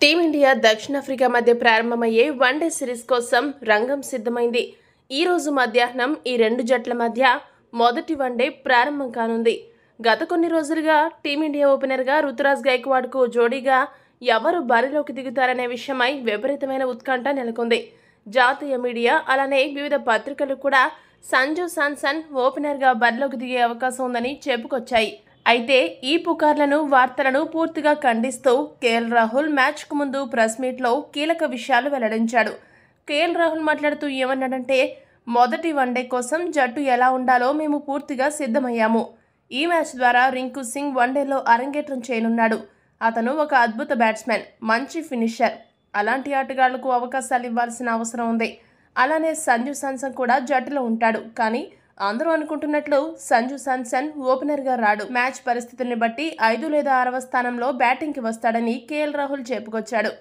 Team India దక్షిణాఫ్రికా మధ్య ప్రారంభమయ్యే వన్డే సిరీస్ కోసం రంగం సిద్ధమైంది. ఈ రోజు మధ్యాహ్నం ఈ రెండు జట్ల మధ్య మొదటి వన్డే ప్రారంభం కానుంది. గత కొన్ని రోజులుగా టీమిండియా ఓపెనర్గా రుతురాజ్ గైక్వాడ్కు జోడీగా ఎవరు బరిలోకి దిగుతారనే విషయమై విపరీతమైన ఉత్కంఠ నెలకొంది. జాతీయ మీడియా అలానే వివిధ పత్రికలు కూడా సంజు శాంసన్ ఓపెనర్గా బరిలోకి దిగే అవకాశం ఉందని చెప్పుకొచ్చాయి. అయితే ఈ పుకార్లను వార్తలను పూర్తిగా ఖండిస్తూ కేఎల్ రాహుల్ మ్యాచ్కు ముందు ప్రెస్ మీట్లో కీలక విషయాలు వెల్లడించాడు. కేఎల్ రాహుల్ మాట్లాడుతూ ఏమన్నాడంటే, మొదటి వన్డే కోసం జట్టు ఎలా ఉండాలో మేము పూర్తిగా సిద్ధమయ్యాము. ఈ మ్యాచ్ ద్వారా రింకు సింగ్ వన్డేలో అరంగేట్రం చేయనున్నాడు. అతను ఒక అద్భుత బ్యాట్స్మెన్, మంచి ఫినిషర్. అలాంటి ఆటగాళ్లకు అవకాశాలు ఇవ్వాల్సిన అవసరం ఉంది. అలానే సంజు శాంసన్ కూడా జట్టులో ఉంటాడు. కానీ అందరూ అనుకుంటున్నట్లు సంజు శాంసన్ ఓపెనర్గా రాడు. మ్యాచ్ పరిస్థితుల్ని బట్టి 5 లేదా 6వ స్థానంలో బ్యాటింగ్కి వస్తాడని కేఎల్ రాహుల్ చెప్పుకొచ్చాడు.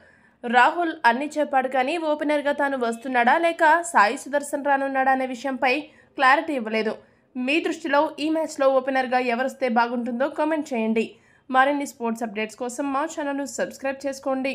రాహుల్ అన్ని చెప్పాడు కానీ ఓపెనర్గా తాను వస్తున్నాడా లేక సాయి సుదర్శన్ రానున్నాడా అనే విషయంపై క్లారిటీ ఇవ్వలేదు. మీ దృష్టిలో ఈ మ్యాచ్లో ఓపెనర్గా ఎవరొస్తే బాగుంటుందో కామెంట్ చేయండి. మరిన్ని స్పోర్ట్స్ అప్డేట్స్ కోసం మా ఛానల్ను సబ్స్క్రైబ్ చేసుకోండి.